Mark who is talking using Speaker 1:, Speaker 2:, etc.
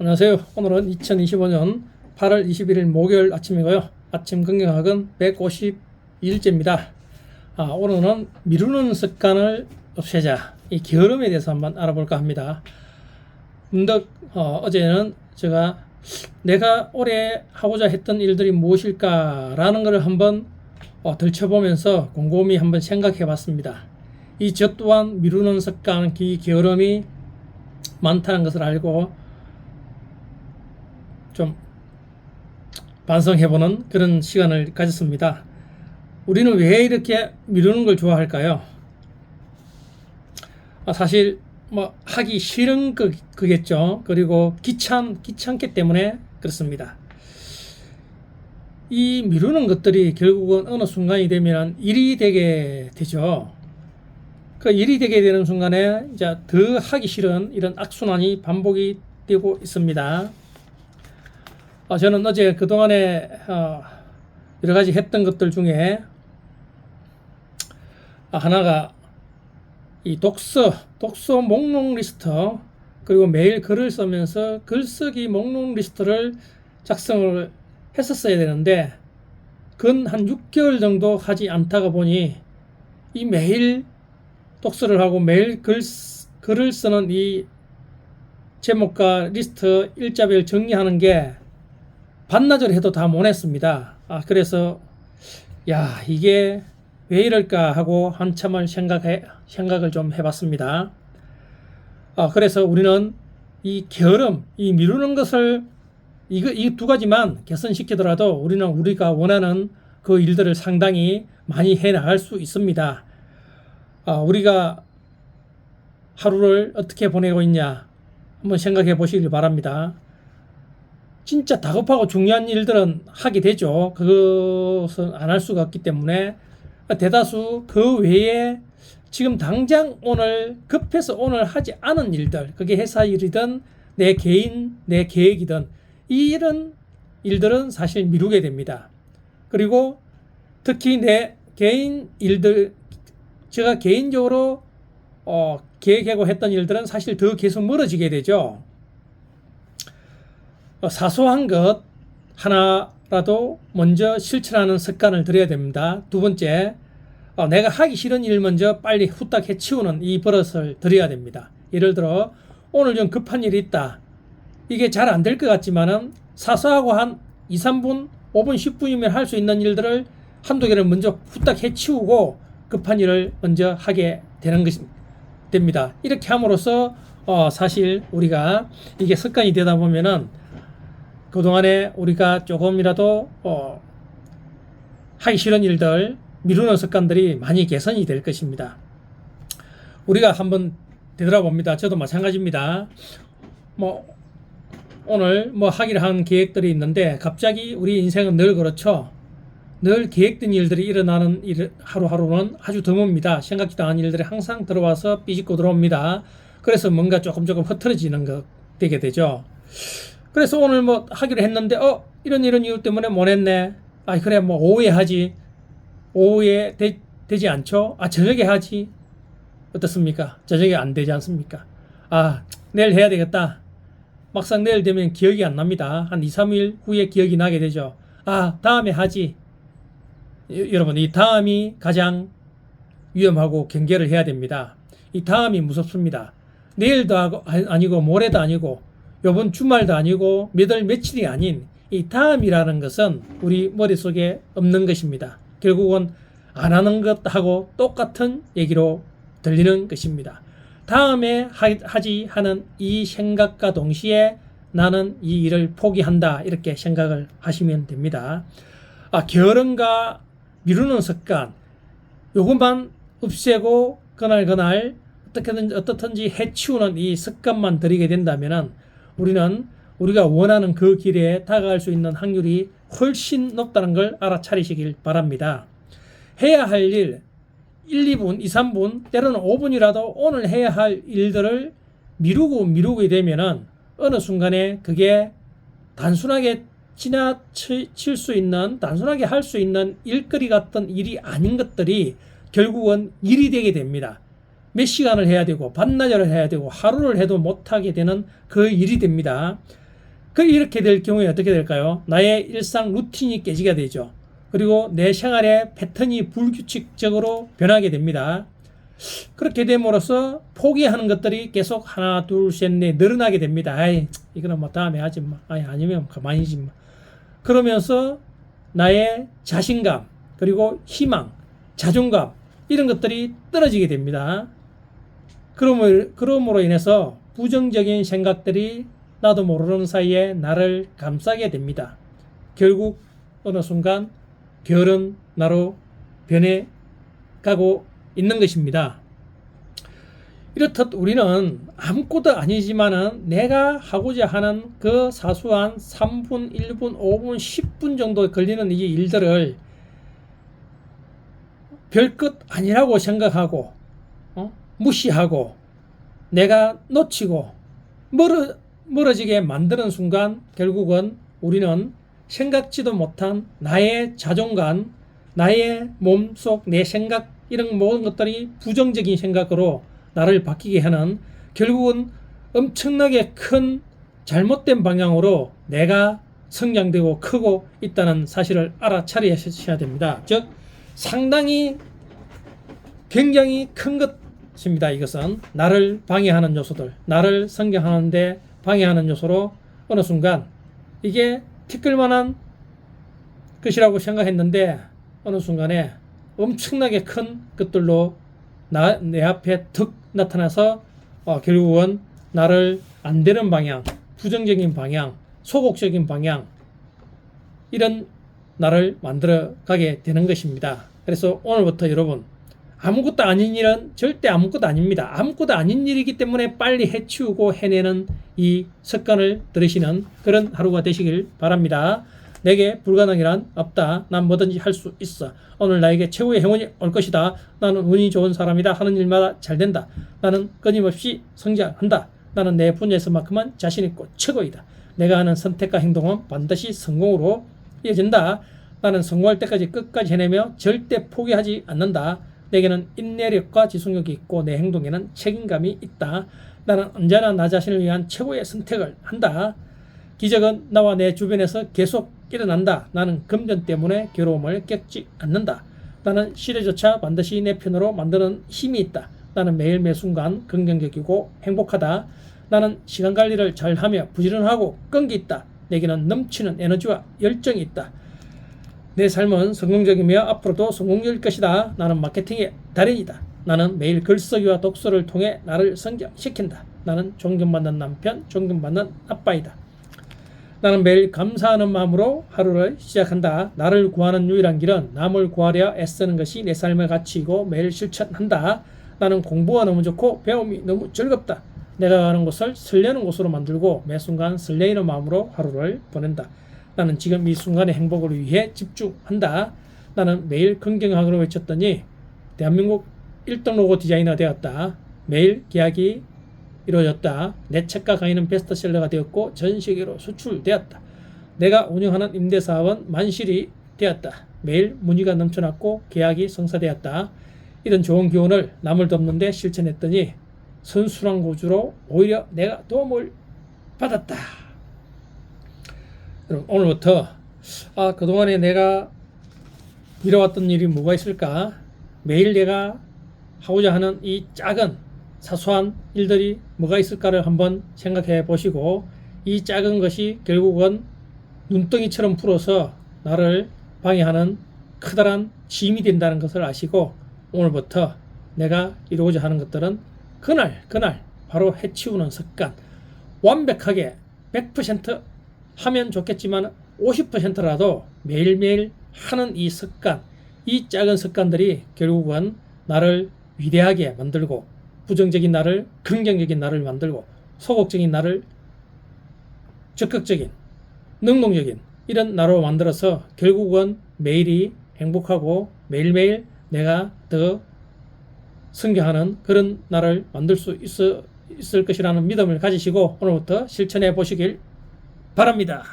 Speaker 1: 안녕하세요. 오늘은 2025년 8월 21일 목요일 아침이고요. 아침 건강학은 152일째입니다. 오늘은 미루는 습관을 없애자, 이 게으름에 대해서 한번 알아볼까 합니다. 문득 어제는 제가 내가 올해 하고자 했던 일들이 무엇일까라는 것을 한번 들춰보면서 곰곰이 한번 생각해 봤습니다. 이 저 또한 미루는 습관, 이 게으름이 많다는 것을 알고 좀 반성해보는 그런 시간을 가졌습니다. 우리는 왜 이렇게 미루는 걸 좋아할까요? 사실 뭐 하기 싫은 그겠죠. 그리고 귀찮기 때문에 그렇습니다. 이 미루는 것들이 결국은 어느 순간이 되면 일이 되게 되죠. 그 일이 되게 되는 순간에 이제 더 하기 싫은 이런 악순환이 반복이 되고 있습니다. 저는 어제 그동안에 여러 가지 했던 것들 중에 하나가 이 독서 목록 리스트, 그리고 매일 글을 쓰면서 글쓰기 목록 리스트를 작성을 했었어야 되는데 근 한 6개월 정도 하지 않다가 보니 이 매일 독서를 하고 매일 글을 쓰는 이 제목과 리스트 일자별 정리하는 게 반나절 해도 다 못했습니다. 그래서 이게 왜 이럴까 하고 한참을 생각을 좀 해봤습니다. 그래서 우리는 이 게으름, 이 미루는 것을 이 두 가지만 개선시키더라도 우리는 우리가 원하는 그 일들을 상당히 많이 해나갈 수 있습니다. 우리가 하루를 어떻게 보내고 있냐 한번 생각해 보시길 바랍니다. 진짜 다급하고 중요한 일들은 하게 되죠. 그것은 안 할 수가 없기 때문에 대다수 그 외에 지금 당장 오늘 급해서 오늘 하지 않은 일들, 그게 회사 일이든 내 계획이든 이런 일들은 사실 미루게 됩니다. 그리고 특히 내 개인 일들, 제가 개인적으로 계획하고 했던 일들은 사실 더 계속 멀어지게 되죠. 사소한 것 하나라도 먼저 실천하는 습관을 들여야 됩니다. 두 번째, 내가 하기 싫은 일 먼저 빨리 후딱 해치우는 이 버릇을 들여야 됩니다. 예를 들어 오늘 좀 급한 일이 있다. 이게 잘 안 될 것 같지만은 사소하고 한 2, 3분, 5분, 10분이면 할 수 있는 일들을 한두 개를 먼저 후딱 해치우고 급한 일을 먼저 하게 되는 것이 됩니다. 이렇게 함으로써 사실 우리가 이게 습관이 되다 보면은 그동안에 우리가 조금이라도 하기 싫은 일들, 미루는 습관들이 많이 개선이 될 것입니다. 우리가 한번 되돌아봅니다. 저도 마찬가지입니다. 오늘 하기로 한 계획들이 있는데 갑자기 우리 인생은 늘 그렇죠. 늘 계획된 일들이 일어나는 하루하루는 아주 드뭅니다. 생각지도 않은 일들이 항상 들어와서 삐집고 들어옵니다. 그래서 뭔가 조금 흐트러지는 것 되게 되죠. 그래서 오늘 하기로 했는데 이런 이유 때문에 못 했네. 그래 오후에 하지. 오후에 되지 않죠? 저녁에 하지. 어떻습니까? 저녁에 안 되지 않습니까? 내일 해야 되겠다. 막상 내일 되면 기억이 안 납니다. 한 2, 3일 후에 기억이 나게 되죠. 다음에 하지. 여러분, 이 다음이 가장 위험하고 경계를 해야 됩니다. 이 다음이 무섭습니다. 내일도 아니고 모레도 아니고 요번 주말도 아니고 몇 월 며칠이 아닌 이 다음이라는 것은 우리 머릿속에 없는 것입니다. 결국은 안 하는 것하고 똑같은 얘기로 들리는 것입니다. 다음에 하지 하는 이 생각과 동시에 나는 이 일을 포기한다, 이렇게 생각을 하시면 됩니다. 게으름과 미루는 습관, 요것만 없애고 그날 어떻든지 해치우는 이 습관만 들이게 된다면은 우리는 우리가 원하는 그 길에 다가갈 수 있는 확률이 훨씬 높다는 걸 알아차리시길 바랍니다. 해야 할 일 1, 2분, 2, 3분, 때로는 5분이라도 오늘 해야 할 일들을 미루게 되면은 어느 순간에 그게 단순하게 지나칠 수 있는, 단순하게 할 수 있는 일거리 같은 일이 아닌 것들이 결국은 일이 되게 됩니다. 몇 시간을 해야 되고 반나절을 해야 되고 하루를 해도 못하게 되는 그 일이 됩니다. 이렇게 될 경우에 어떻게 될까요? 나의 일상 루틴이 깨지게 되죠. 그리고 내 생활의 패턴이 불규칙적으로 변하게 됩니다. 그렇게 됨으로써 포기하는 것들이 계속 하나, 둘, 셋, 넷 늘어나게 됩니다. 아이, 이거는 뭐 다음에 하지 마. 아니, 아니면 가만히지 마. 그러면서 나의 자신감, 그리고 희망, 자존감, 이런 것들이 떨어지게 됩니다. 그러므로 인해서 부정적인 생각들이 나도 모르는 사이에 나를 감싸게 됩니다. 결국 어느 순간 게으른 나로 변해가고 있는 것입니다. 이렇듯 우리는 아무것도 아니지만은 내가 하고자 하는 그 사소한 3분, 1분, 5분, 10분 정도 걸리는 이 일들을 별것 아니라고 생각하고 무시하고 내가 놓치고 멀어지게 만드는 순간 결국은 우리는 생각지도 못한 나의 자존감, 나의 몸속, 내 생각, 이런 모든 것들이 부정적인 생각으로 나를 바뀌게 하는, 결국은 엄청나게 큰 잘못된 방향으로 내가 성장되고 크고 있다는 사실을 알아차리셔야 됩니다. 즉 상당히 굉장히 큰 것입니다. 이것은 나를 방해하는 요소들, 나를 성장하는데 방해하는 요소로 어느 순간 이게 티끌만한 것이라고 생각했는데 어느 순간에 엄청나게 큰 것들로 내 앞에 툭 나타나서 결국은 나를 안 되는 방향, 부정적인 방향, 소극적인 방향, 이런 나를 만들어 가게 되는 것입니다. 그래서 오늘부터 여러분, 아무것도 아닌 일은 절대 아무것도 아닙니다. 아무것도 아닌 일이기 때문에 빨리 해치우고 해내는 이 습관을 들으시는 그런 하루가 되시길 바랍니다. 내게 불가능이란 없다. 난 뭐든지 할 수 있어. 오늘 나에게 최고의 행운이 올 것이다. 나는 운이 좋은 사람이다. 하는 일마다 잘 된다. 나는 끊임없이 성장한다. 나는 내 분야에서만큼은 자신 있고 최고이다. 내가 하는 선택과 행동은 반드시 성공으로 이어진다. 나는 성공할 때까지 끝까지 해내며 절대 포기하지 않는다. 내게는 인내력과 지속력이 있고 내 행동에는 책임감이 있다. 나는 언제나 나 자신을 위한 최고의 선택을 한다. 기적은 나와 내 주변에서 계속 일어난다. 나는 금전 때문에 괴로움을 겪지 않는다. 나는 시대조차 반드시 내 편으로 만드는 힘이 있다. 나는 매일 매 순간 긍정적이고 행복하다. 나는 시간 관리를 잘하며 부지런하고 끈기 있다. 내게는 넘치는 에너지와 열정이 있다. 내 삶은 성공적이며 앞으로도 성공적일 것이다. 나는 마케팅의 달인이다. 나는 매일 글쓰기와 독서를 통해 나를 성장시킨다. 나는 존경받는 남편, 존경받는 아빠이다. 나는 매일 감사하는 마음으로 하루를 시작한다. 나를 구하는 유일한 길은 남을 구하려 애쓰는 것이 내 삶의 가치이고 매일 실천한다. 나는 공부가 너무 좋고 배움이 너무 즐겁다. 내가 가는 곳을 설레는 곳으로 만들고 매 순간 설레이는 마음으로 하루를 보낸다. 나는 지금 이 순간의 행복을 위해 집중한다. 나는 매일 긍정하기로 외쳤더니 대한민국 1등 로고 디자이너가 되었다. 매일 계약이 이루어졌다. 내 책과 강의는 베스트셀러가 되었고 전 세계로 수출되었다. 내가 운영하는 임대사업은 만실이 되었다. 매일 문의가 넘쳐났고 계약이 성사되었다. 이런 좋은 기운을 남을 돕는데 실천했더니 선순환 구조로 오히려 내가 도움을 받았다. 여러분, 오늘부터 그동안에 내가 이뤄왔던 일이 뭐가 있을까? 매일 내가 하고자 하는 이 작은 사소한 일들이 뭐가 있을까를 한번 생각해 보시고 이 작은 것이 결국은 눈덩이처럼 불어서 나를 방해하는 커다란 짐이 된다는 것을 아시고 오늘부터 내가 이루고자 하는 것들은 그날 바로 해치우는 습관, 완벽하게 100% 하면 좋겠지만 50%라도 매일매일 하는 이 습관, 이 작은 습관들이 결국은 나를 위대하게 만들고 부정적인 나를 긍정적인 나를 만들고 소극적인 나를 적극적인 능동적인 이런 나로 만들어서 결국은 매일이 행복하고 매일매일 내가 더 성장하는 그런 나를 만들 수 있을 것이라는 믿음을 가지시고 오늘부터 실천해 보시길 바랍니다.